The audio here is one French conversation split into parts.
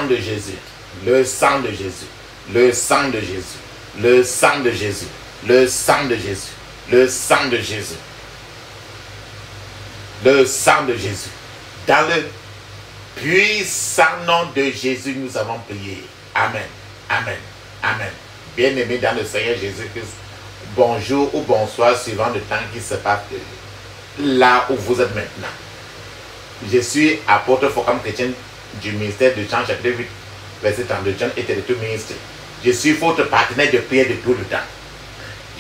de Jésus, le sang de Jésus, le sang de Jésus, le sang de Jésus, le sang de Jésus, le sang de Jésus, le sang de Jésus. Dans le puissant nom de Jésus, nous avons prié. Amen, amen, amen. Bien-aimés dans le Seigneur Jésus-Christ, bonjour ou bonsoir suivant le temps qui se passe là où vous êtes maintenant. Je suis apôtre Focam chrétien du ministère de Jean chapitre 8, verset 32. John était de tout ministre. Je suis votre partenaire de prière de tout le temps.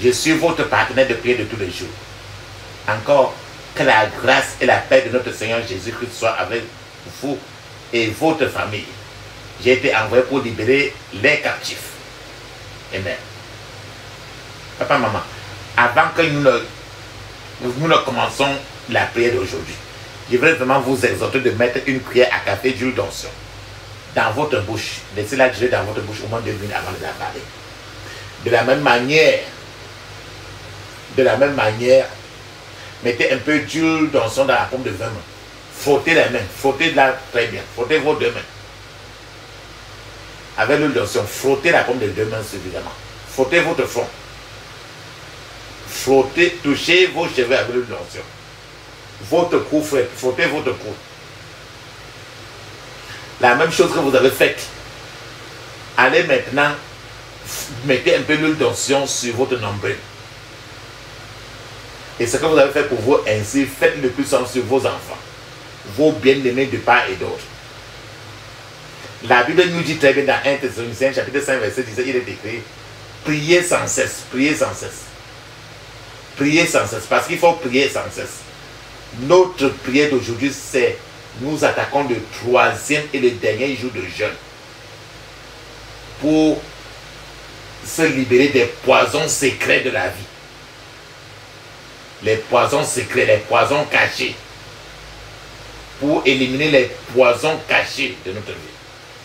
Je suis votre partenaire de prière de tous les jours. Encore, que la grâce et la paix de notre Seigneur Jésus-Christ soient avec vous et votre famille. J'ai été envoyé pour libérer les captifs. Amen. Papa, maman, avant que nous ne commençons la prière d'aujourd'hui, je voudrais vraiment vous exhorter de mettre une prière à café d'huile d'onction dans votre bouche. Laissez-la durer dans votre bouche au moins 2 minutes avant de la parler. De la même manière, mettez un peu d'huile d'onction dans la paume de 20 mains. Frottez les mains, frottez-la très bien. Frottez vos 2 mains. Avec l'huile d'onction, frottez la paume de 2 mains suffisamment. Frottez votre front. Frottez, touchez vos cheveux avec l'huile d'onction. Votre cou, frottez votre cou. La même chose que vous avez faite. Allez maintenant, mettez un peu d'huile d'onction sur votre nombril. Et ce que vous avez fait pour vous ainsi, faites le plus souvent sur vos enfants, vos bien-aimés de part et d'autre. La Bible nous dit très bien dans 1 Thessaloniciens chapitre 5 verset 17, il est écrit, priez sans cesse, priez sans cesse. Priez sans cesse, parce qu'il faut prier sans cesse. Notre prière d'aujourd'hui, c'est, nous attaquons le 3e et le dernier jour de jeûne pour se libérer des poisons secrets de la vie. Les poisons secrets, les poisons cachés. Pour éliminer les poisons cachés de notre vie.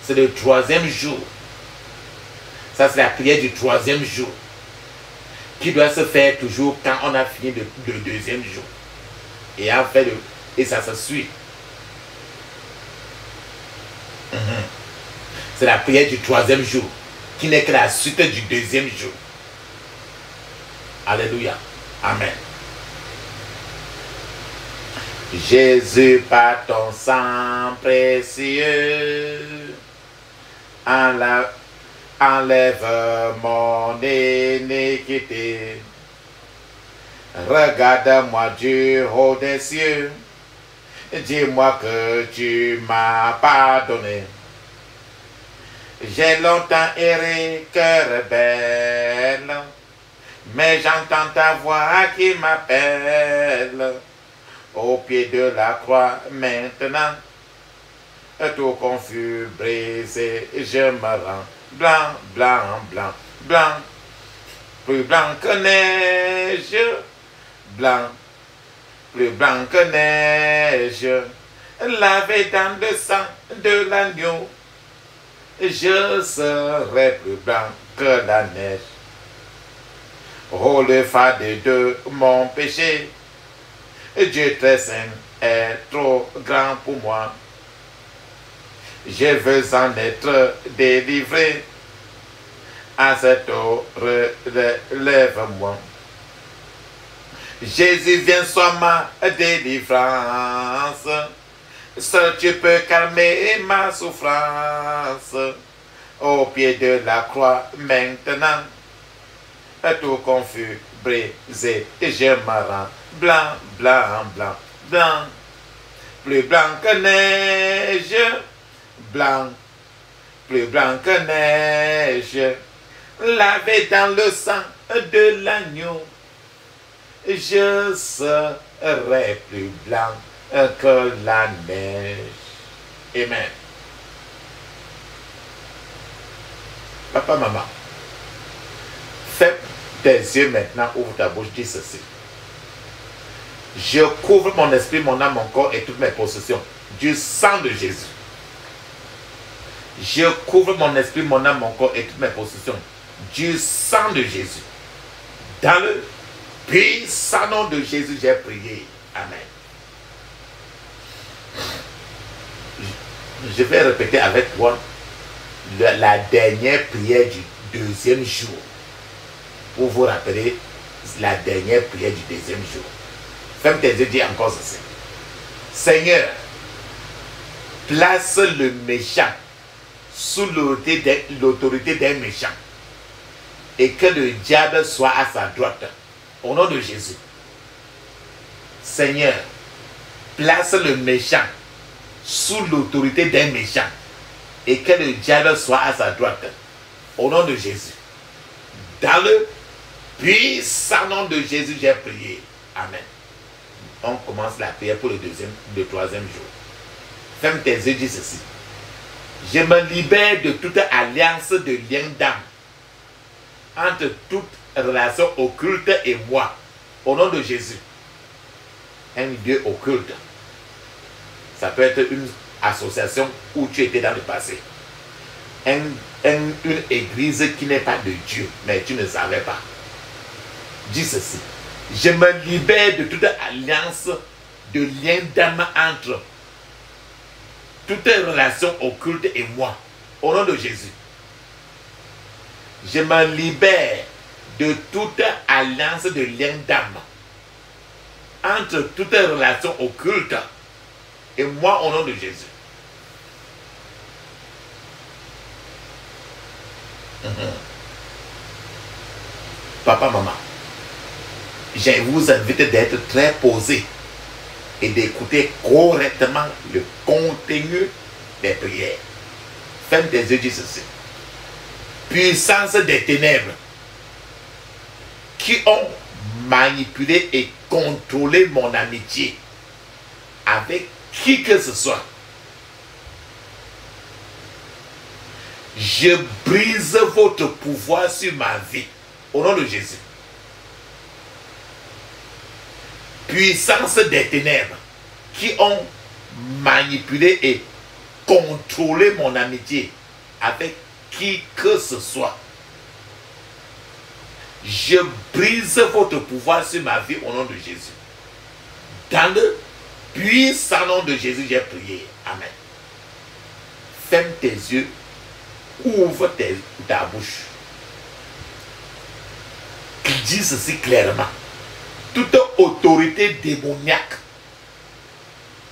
C'est le 3e jour. Ça, c'est la prière du 3e jour. Qui doit se faire toujours quand on a fini le 2e jour. Et ça se suit. C'est la prière du 3e jour. Qui n'est que la suite du 2e jour. Alléluia. Amen. Jésus, par ton sang précieux, enlève mon iniquité. Regarde-moi du haut des cieux, dis-moi que tu m'as pardonné. J'ai longtemps erré, cœur rebelle, mais j'entends ta voix qui m'appelle. Au pied de la croix maintenant, tout confus, brisé, je me rends blanc, blanc, blanc, blanc, plus blanc que neige, blanc, plus blanc que neige, lavé dans le sang de l'agneau, je serai plus blanc que la neige. Oh, le fardeau de mon péché, Dieu très saint est trop grand pour moi. Je veux en être délivré. À cette heure, relève-moi. Jésus, viens, sois ma délivrance. Seul tu peux calmer ma souffrance. Au pied de la croix maintenant, tout confus, brisé, je me rends blanc, blanc, blanc, blanc, plus blanc que neige, blanc, plus blanc que neige, lavé dans le sang de l'agneau, je serai plus blanc que la neige. Amen. Papa, maman, fais tes yeux maintenant, ouvre ta bouche, dis ceci. Je couvre mon esprit, mon âme, mon corps et toutes mes possessions du sang de Jésus. Je couvre mon esprit, mon âme, mon corps et toutes mes possessions du sang de Jésus. Dans le puissant nom de Jésus, j'ai prié. Amen. Je vais répéter avec toi la dernière prière du deuxième jour. Pour vous rappeler la dernière prière du deuxième jour. Ferme tes yeux, dis encore ceci. Seigneur, place le méchant sous l'autorité d'un méchant et que le diable soit à sa droite. Au nom de Jésus. Seigneur, place le méchant sous l'autorité d'un méchant et que le diable soit à sa droite. Au nom de Jésus. Dans le puissant nom de Jésus, j'ai prié. Amen. On commence la prière pour le troisième jour. Ferme tes yeux, dis ceci. Je me libère de toute alliance de lien d'âme entre toute relation occulte et moi. Au nom de Jésus. Un Dieu occulte. Ça peut être une association où tu étais dans le passé. Une église qui n'est pas de Dieu, mais tu ne savais pas. Dis ceci. Je me libère de toute alliance de lien d'âme entre toute relation occulte et moi. Au nom de Jésus. Je me libère de toute alliance de lien d'âme entre toute relation occulte et moi au nom de Jésus. Papa, maman, je vous invite d'être très posé et d'écouter correctement le contenu des prières. Ferme tes yeux, dis ceci. Puissance des ténèbres qui ont manipulé et contrôlé mon amitié avec qui que ce soit. Je brise votre pouvoir sur ma vie au nom de Jésus. Puissance des ténèbres qui ont manipulé et contrôlé mon amitié avec qui que ce soit. Je brise votre pouvoir sur ma vie au nom de Jésus. Dans le puissant nom de Jésus, j'ai prié. Amen. Ferme tes yeux. Ouvre ta bouche. Dis ceci clairement. Toute autorité démoniaque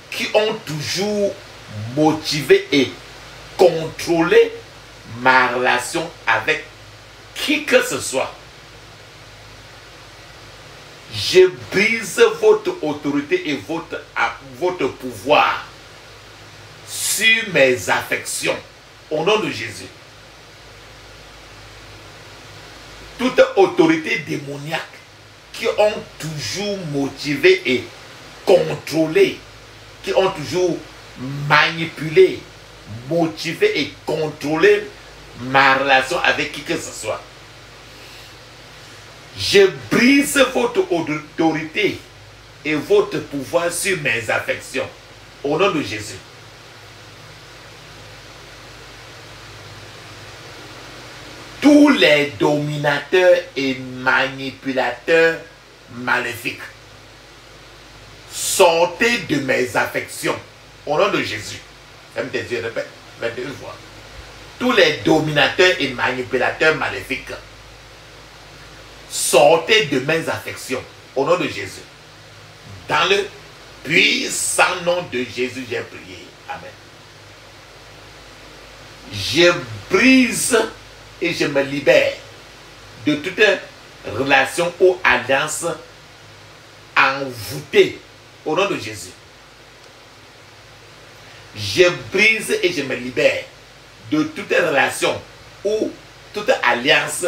qui ont toujours motivé et contrôlé ma relation avec qui que ce soit. Je brise votre autorité et votre pouvoir sur mes affections au nom de Jésus. Toute autorité démoniaque qui ont toujours motivé et contrôlé, qui ont toujours manipulé, motivé et contrôlé ma relation avec qui que ce soit. Je brise votre autorité et votre pouvoir sur mes affections. Au nom de Jésus. Tous les dominateurs et manipulateurs maléfiques, sortez de mes affections. Au nom de Jésus. Ferme tes yeux, répète 21 fois. Tous les dominateurs et manipulateurs maléfiques, sortez de mes affections. Au nom de Jésus. Dans le puissant nom de Jésus, j'ai prié. Amen. Je brise et je me libère de toute relation ou alliance envoûtée au nom de Jésus. Je brise et je me libère de toute relation ou toute alliance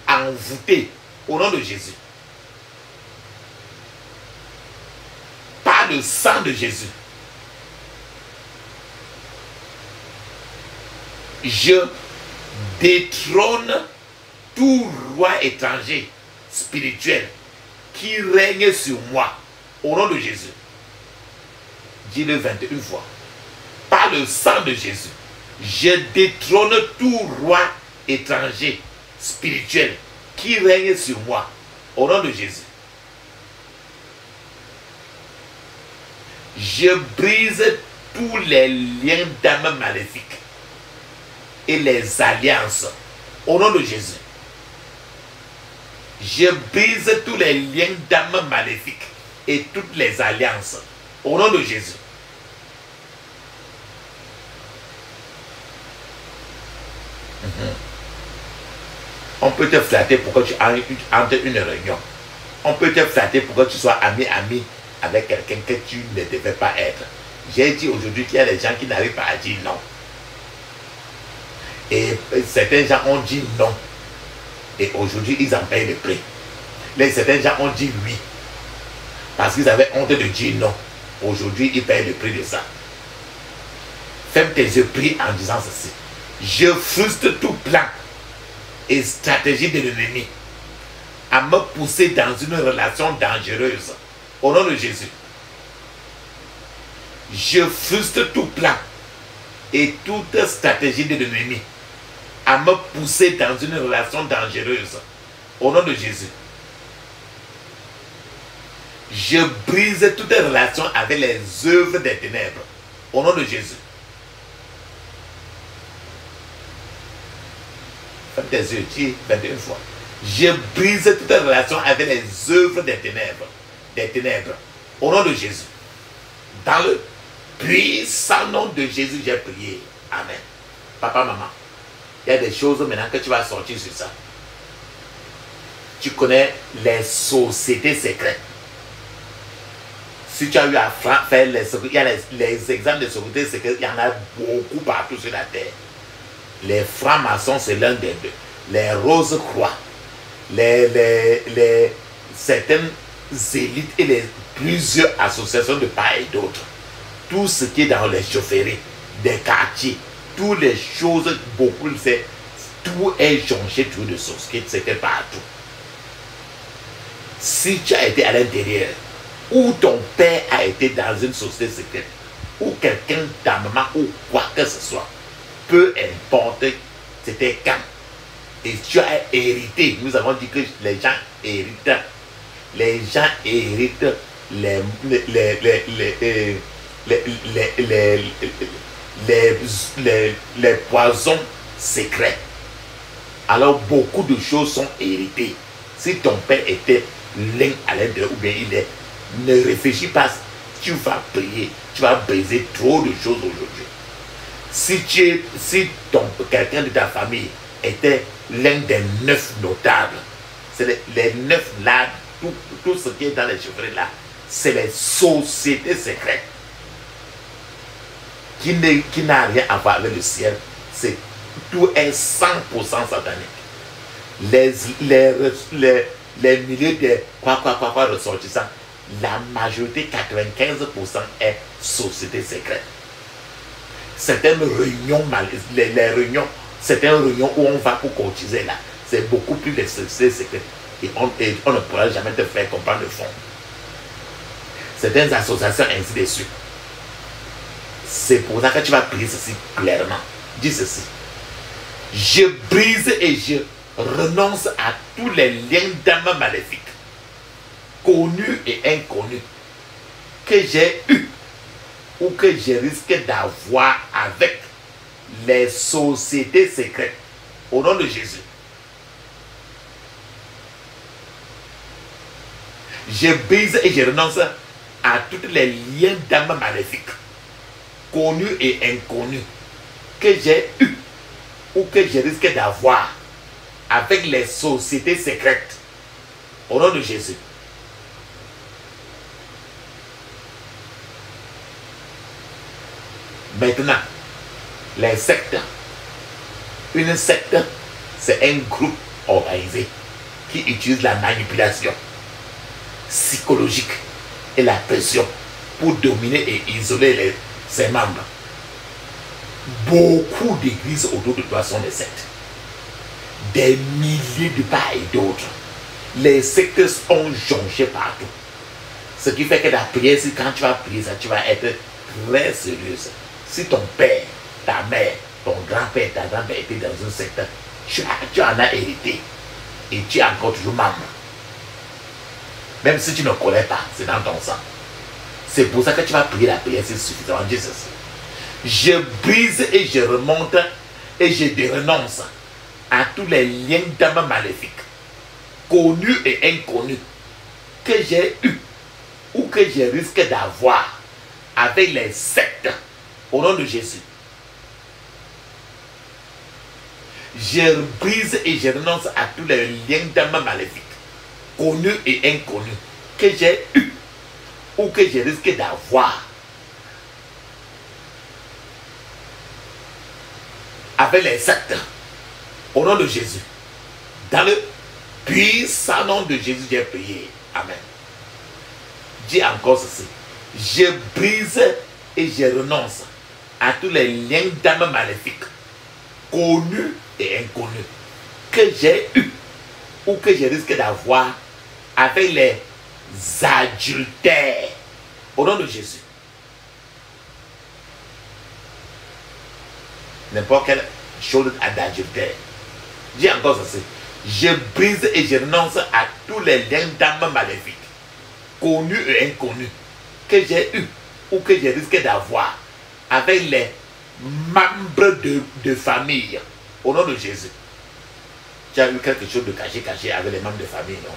envoûtée au nom de Jésus. Par le sang de Jésus. Je détrône tout roi étranger spirituel qui règne sur moi au nom de Jésus. Dis-le 21 fois. Par le sang de Jésus, je détrône tout roi étranger spirituel qui règne sur moi au nom de Jésus. Je brise tous les liens d'âme maléfiques et les alliances. Au nom de Jésus. Je brise tous les liens d'âme maléfiques et toutes les alliances. Au nom de Jésus. On peut te flatter pour que tu entres une réunion. On peut te flatter pour que tu sois ami avec quelqu'un que tu ne devais pas être. J'ai dit aujourd'hui qu'il y a des gens qui n'arrivent pas à dire non. Et certains gens ont dit non. Et aujourd'hui, ils en payent le prix. Certains gens ont dit oui. Parce qu'ils avaient honte de dire non. Aujourd'hui, ils payent le prix de ça. Ferme tes yeux, prie en disant ceci. Je frustre tout plan et stratégie de l'ennemi à me pousser dans une relation dangereuse. Au nom de Jésus. Je frustre tout plan et toute stratégie de l'ennemi à me pousser dans une relation dangereuse. Au nom de Jésus. Je brise toute relation avec les œuvres des ténèbres. Au nom de Jésus. Ferme tes yeux, dis 21 fois. Je brise toute relation avec les œuvres des ténèbres. Des ténèbres. Au nom de Jésus. Dans le puissant nom de Jésus, j'ai prié. Amen. Papa, maman, il y a des choses maintenant que tu vas sortir sur ça. Tu connais les sociétés secrètes. Si tu as eu à faire les examens de sociétés secrètes, il y en a beaucoup partout sur la terre. Les francs-maçons, c'est l'un des deux. Les roses-croix, certaines élites et plusieurs associations de part et d'autre. Tout ce qui est dans les chaufferies, des quartiers, toutes les choses, beaucoup, tout est jonché de sociétés secrètes partout. Si tu as été à l'intérieur, ou ton père a été dans une société secrète, ou quelqu'un, ta maman, ou quoi que ce soit, peu importe c'était quand, et tu as hérité, nous avons dit que les gens héritent, les poisons secrets. Alors beaucoup de choses sont héritées. Si ton père était l'un à l'intérieur ou bien il est, ne réfléchis pas, tu vas prier, tu vas briser trop de choses aujourd'hui. Si quelqu'un de ta famille était l'un des 9 notables, c'est les 9 là, tout ce qui est dans les cheveux là, c'est les sociétés secrètes qui n'a rien à voir avec le ciel. Tout est 100% satanique. Les milliers de ressortissants, la majorité, 95% est société secrète. Certaines réunions, certaines réunions où on va pour cotiser là, c'est beaucoup plus de sociétés secrètes. Et on ne pourra jamais te faire comprendre le fond. Certaines associations, ainsi de suite. C'est pour ça que tu vas prier ceci clairement. Dis ceci. Je brise et je renonce à tous les liens d'âme maléfiques, connus et inconnus, que j'ai eu ou que je risque d'avoir avec les sociétés secrètes. Au nom de Jésus. Je brise et je renonce à tous les liens d'âme maléfiques, connus et inconnus, que j'ai eu ou que je risque d'avoir avec les sociétés secrètes. Au nom de Jésus. Maintenant, les sectes. Une secte, c'est un groupe organisé qui utilise la manipulation psychologique et la pression pour dominer et isoler ses membres. Beaucoup d'églises autour de toi sont des sectes. Des milliers de part et d'autre. Les sectes sont jonchés partout. Ce qui fait que la prière, quand tu vas prier ça, tu vas être très sérieuse. Si ton père, ta mère, ton grand-père, ta grand-mère étaient dans une secte, tu en as hérité. Et tu es encore toujours membre. Même si tu ne connais pas, c'est dans ton sang. C'est pour ça que tu vas prier la prière, c'est suffisant. Dis ceci. Je brise et je remonte et je renonce à tous les liens d'âme maléfiques, connus et inconnus, que j'ai eu ou que je risque d'avoir avec les sectes, au nom de Jésus. Je brise et je renonce à tous les liens d'âme maléfiques, connus et inconnus, que j'ai eu ou que je risque d'avoir avec les sectes, au nom de Jésus. Dans le puissant nom de Jésus, j'ai prié. Amen. Dis encore ceci. Je brise et je renonce à tous les liens d'âme maléfiques, connus et inconnus, que j'ai eu ou que je risque d'avoir avec les adultères, au nom de Jésus. N'importe quelle chose d'adultère. Dis encore ceci. Je brise et je renonce à tous les liens d'âme maléfiques, connus et inconnus, que j'ai eu ou que je risque d'avoir avec les membres de famille, au nom de Jésus. Tu as eu quelque chose de caché avec les membres de famille, non?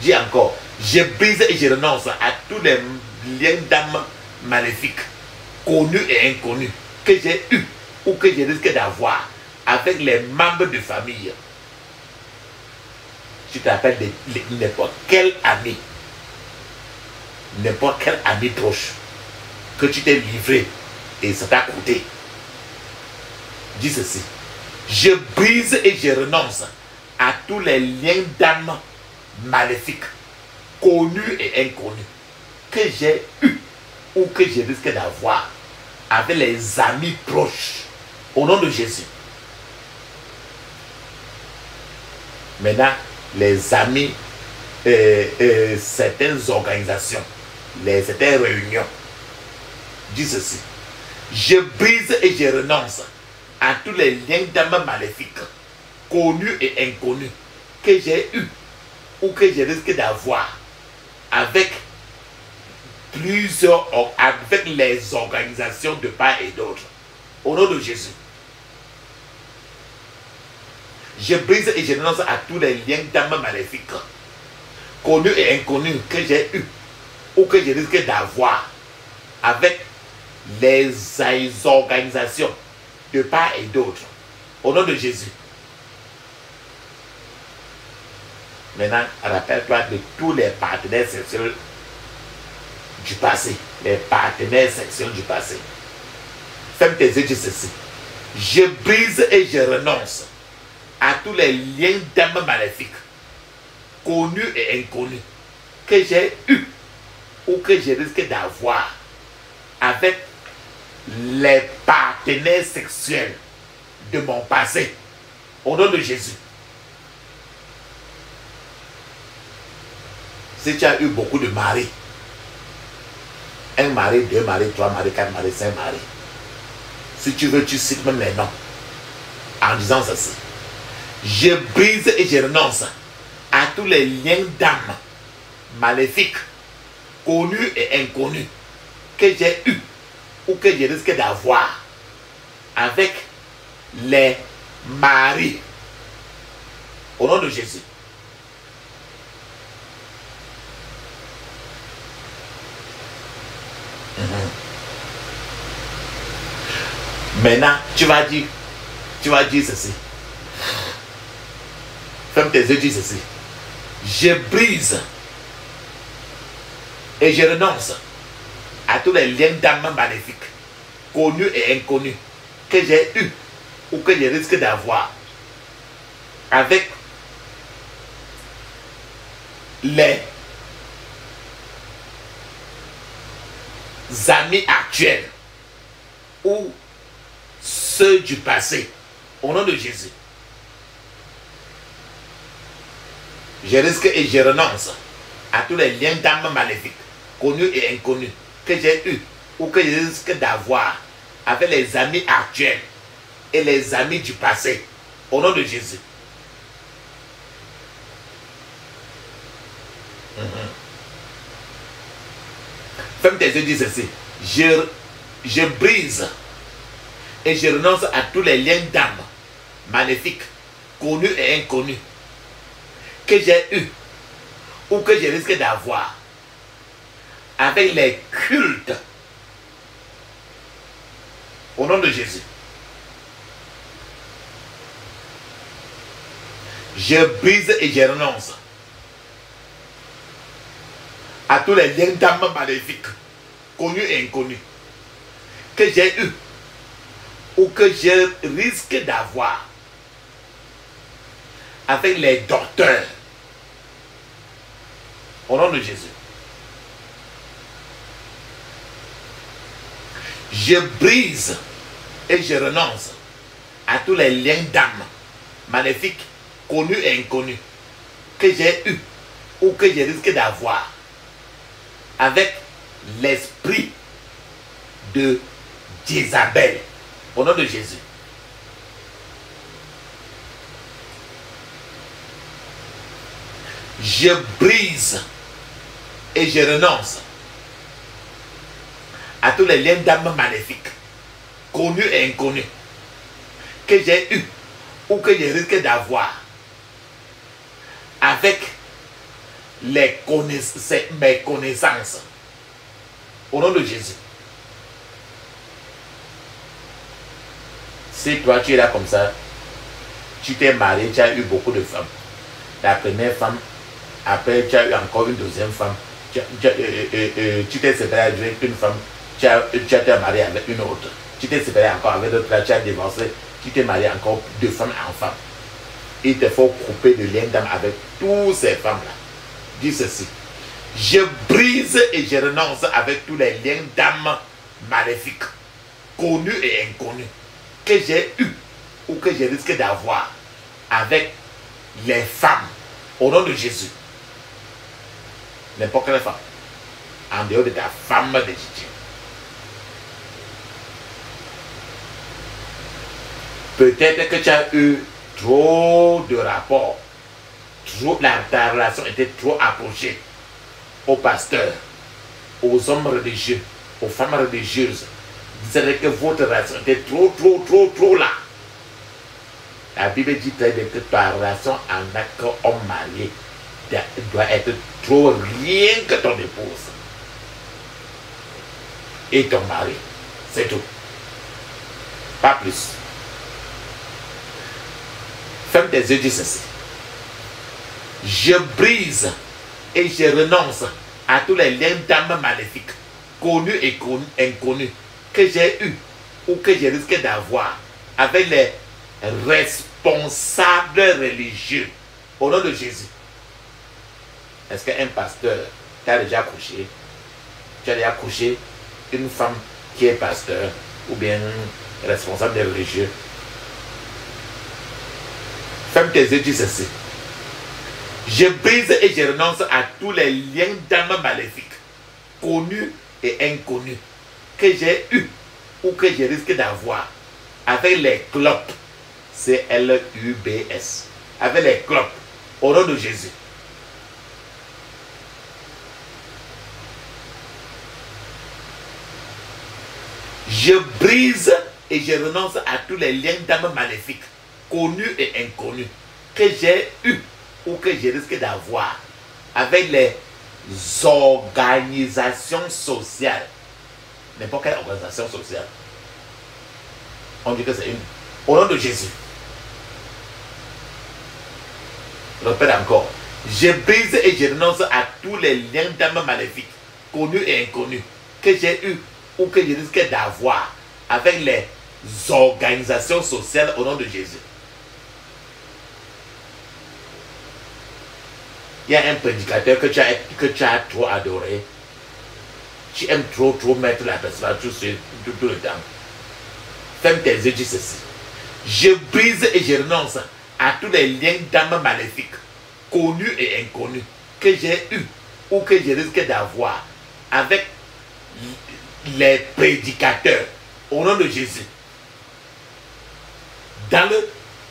Dis encore, je brise et je renonce à tous les liens d'âme maléfiques, connus et inconnus, que j'ai eu ou que je risque d'avoir avec les membres de famille. Tu t'appelles n'importe quel ami proche que tu t'es livré et ça t'a coûté. Dis ceci. Je brise et je renonce à tous les liens d'âme maléfiques, connus et inconnus, que j'ai eu ou que je risque d'avoir avec les amis proches, au nom de Jésus. Maintenant, les amis, certaines organisations, certaines réunions, dis ceci. Je brise et je renonce à tous les liens d'âme maléfiques, connus et inconnus, que j'ai eu ou que je risque d'avoir avec les organisations de part et d'autre, au nom de Jésus. Je brise et je renonce à tous les liens d'âme maléfiques, connus et inconnus, que j'ai eu ou que je risque d'avoir avec les organisations de part et d'autre, au nom de Jésus. Maintenant, rappelle-toi de tous les partenaires sexuels du passé. Les partenaires sexuels du passé. Ferme tes yeux, dis ceci. Je brise et je renonce à tous les liens d'âme maléfiques, connus et inconnus, que j'ai eu ou que je risque d'avoir avec les partenaires sexuels de mon passé, au nom de Jésus. Si tu as eu beaucoup de maris, un mari, deux maris, trois maris, quatre maris, cinq maris, si tu veux, tu cites même les noms en disant ceci. Je brise et je renonce à tous les liens d'âme maléfiques, connus et inconnus, que j'ai eu ou que je risque d'avoir avec les maris, au nom de Jésus. Maintenant, tu vas dire ceci. Ferme tes yeux, dis ceci. Je brise et je renonce à tous les liens d'âme maléfiques, connus et inconnus, que j'ai eu ou que je risque d'avoir avec les amis actuels ou ceux du passé, au nom de Jésus. Je risque et je renonce à tous les liens d'âme maléfiques, connus et inconnus, que j'ai eu ou que je risque d'avoir avec les amis actuels et les amis du passé, au nom de Jésus. Ferme tes yeux, dis ceci. Je brise et je renonce à tous les liens d'âme maléfiques, connus et inconnus, que j'ai eus ou que je risque d'avoir avec les cultes. Au nom de Jésus. Je brise et je renonce à tous les liens d'âme maléfiques, connus et inconnus, que j'ai eu ou que je risque d'avoir avec les docteurs. Au nom de Jésus. Je brise et je renonce à tous les liens d'âme maléfiques, connus et inconnus, que j'ai eu ou que je risque d'avoir avec l'esprit de Jézabel. Au nom de Jésus. Je brise et je renonce à tous les liens d'âme maléfiques, connus et inconnus, que j'ai eu ou que je risque d'avoir avec mes connaissances. Au nom de Jésus. Si toi tu es là comme ça, tu t'es marié, tu as eu beaucoup de femmes. La première femme, après tu as eu encore une deuxième femme, tu t'es séparé avec une femme, tu t'es marié avec une autre. Tu t'es séparé encore avec l'autre, tu as divorcé, tu t'es marié encore de femme en femme. Il te faut couper de lien d'âme avec toutes ces femmes-là. Dis ceci. Je brise et je renonce avec tous les liens d'âme maléfiques, connus et inconnus, que j'ai eu ou que je risque d'avoir avec les femmes. Au nom de Jésus. N'importe quelle femme. En dehors de ta femme légitime. Peut-être que tu as eu trop de rapports. Ta relation était trop approchée aux pasteurs, aux hommes religieux, aux femmes religieuses. Vous savez que votre relation était trop là. La Bible dit très bien que ta relation en homme marié doit être trop rien que ton épouse et ton mari. C'est tout. Pas plus. Ferme tes yeux, dis ceci. Je brise et je renonce à tous les liens d'âme maléfiques, connus et inconnus, que j'ai eu ou que je risque d'avoir avec les responsables religieux. Au nom de Jésus. Est-ce qu'un pasteur t'a déjà couché? Tu as déjà couché une femme qui est pasteur ou bien responsable des religieux? Ferme tes yeux, dis ceci. Je brise et je renonce à tous les liens d'âme maléfiques, connus et inconnus, que j'ai eu ou que je risque d'avoir avec les clopes, C-L-U-B-S, avec les clopes, au nom de Jésus. Je brise et je renonce à tous les liens d'âme maléfiques, connus et inconnus, que j'ai eu ou que je risque d'avoir avec les organisations sociales. N'importe quelle organisation sociale. On dit que c'est une. Au nom de Jésus. Je répète encore. Je brise et je renonce à tous les liens d'âme maléfiques, connus et inconnus, que j'ai eu ou que je risque d'avoir avec les organisations sociales au nom de Jésus. Il y a un prédicateur que tu as trop adoré. Tu aimes trop mettre la personne tout le temps. Ferme tes yeux, dis ceci. Je brise et je renonce à tous les liens d'âme maléfiques, connus et inconnus, que j'ai eu ou que je risque d'avoir avec les prédicateurs au nom de Jésus. Dans le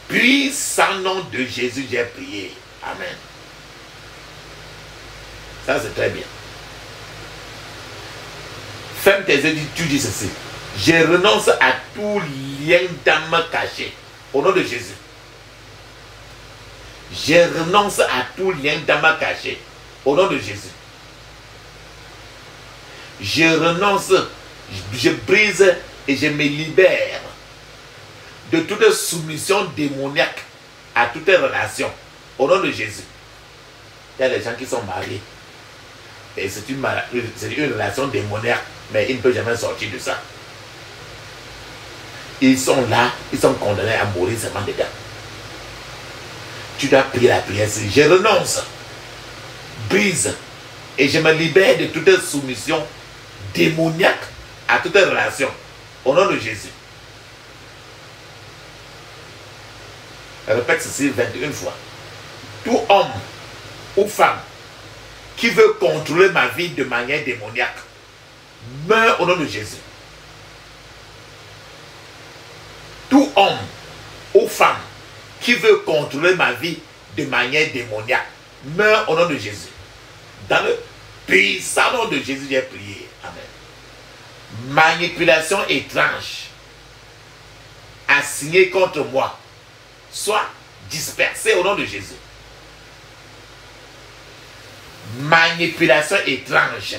puissant nom de Jésus, j'ai prié. Amen. Ça, c'est très bien. Ferme tes yeux, tu dis ceci. Je renonce à tout lien d'âme caché. Au nom de Jésus. Je renonce à tout lien d'âme caché. Au nom de Jésus. Je renonce, je brise et je me libère de toute soumission démoniaque à toute relation. Au nom de Jésus. Il y a des gens qui sont mariés. Et c'est une relation démoniaque, mais ils ne peuvent jamais sortir de ça. Ils sont là, ils sont condamnés à mourir seulement dedans. Tu dois prier la prière. Je renonce, brise, et je me libère de toute soumission démoniaque à toute relation. Au nom de Jésus. Répète ceci 21 fois. Tout homme ou femme qui veut contrôler ma vie de manière démoniaque meurt au nom de Jésus. Tout homme ou femme qui veut contrôler ma vie de manière démoniaque meurt au nom de Jésus. Dans le puissant nom de Jésus, j'ai prié. Amen. Manipulation étrange assignée contre moi soit dispersée au nom de Jésus. Manipulation étrange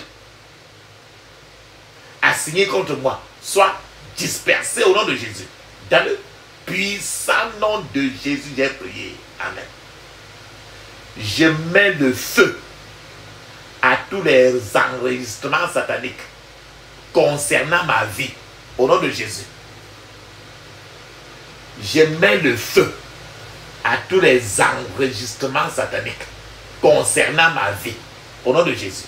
assignée contre moi soit dispersée au nom de Jésus. Dans le puissant nom de Jésus, j'ai prié. Amen. Je mets le feu à tous les enregistrements sataniques concernant ma vie. Au nom de Jésus. Je mets le feu à tous les enregistrements sataniques concernant ma vie. Au nom de Jésus.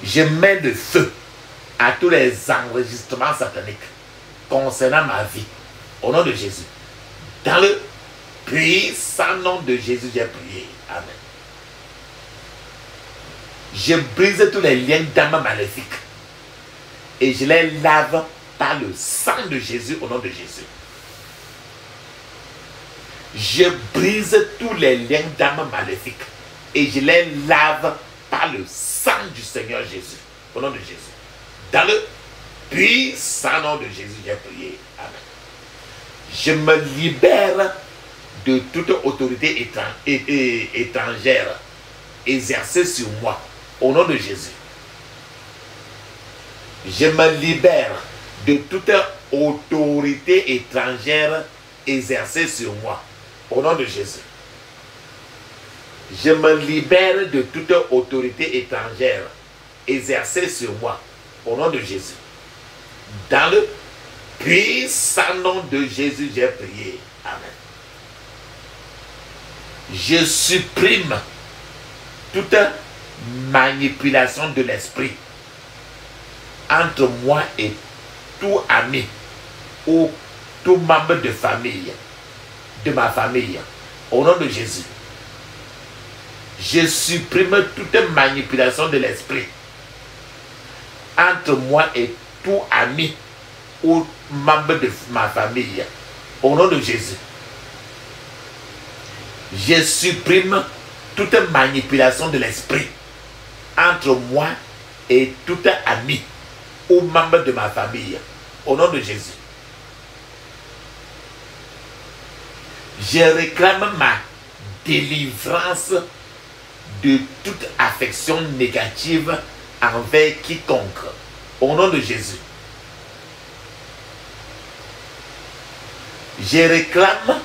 Je mets le feu à tous les enregistrements sataniques concernant ma vie. Au nom de Jésus. Dans le puissant nom de Jésus, j'ai prié. Amen. Je brise tous les liens d'âme maléfiques et je les lave par le sang de Jésus au nom de Jésus. Je brise tous les liens d'âme maléfiques et je les lave par le sang du Seigneur Jésus au nom de Jésus. Dans le puissant nom de Jésus, j'ai prié. Amen. Je me libère de toute autorité étrangère exercée sur moi au nom de Jésus. Je me libère de toute autorité étrangère exercée sur moi au nom de Jésus. Je me libère de toute autorité étrangère exercée sur moi au nom de Jésus. Dans le puissant nom de Jésus, j'ai prié. Amen. Je supprime toute manipulation de l'esprit entre moi et tout ami ou tout membre de famille, de ma famille, au nom de Jésus. Je supprime toute manipulation de l'esprit entre moi et tout ami ou membre de ma famille, au nom de Jésus. Je supprime toute manipulation de l'esprit entre moi et tout ami ou membre de ma famille, au nom de Jésus. Je réclame ma délivrance de toute affection négative envers quiconque, au nom de Jésus. Je réclame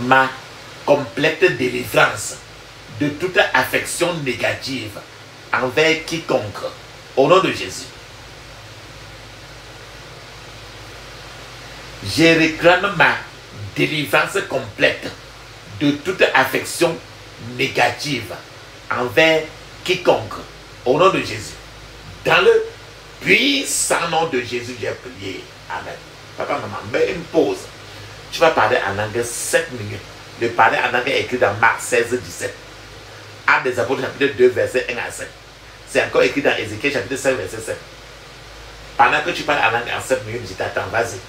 ma complète délivrance de toute affection négative envers quiconque, au nom de Jésus. Je réclame ma délivrance complète de toute affection négative envers quiconque, au nom de Jésus. Dans le puissant nom de Jésus, j'ai prié. Amen. Papa, maman, mets une pause. Tu vas parler en anglais 7 minutes. Le parler en anglais est écrit dans Marc 16, 17. Actes des Apôtres, chapitre 2, verset 1 à 7. C'est encore écrit dans Ézéchiel, chapitre 5, verset 7. Pendant que tu parles en anglais en 7 minutes, je t'attends, vas-y.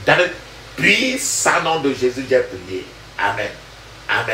Dans le puissant nom de Jésus, j'ai prié. Amen. Amen.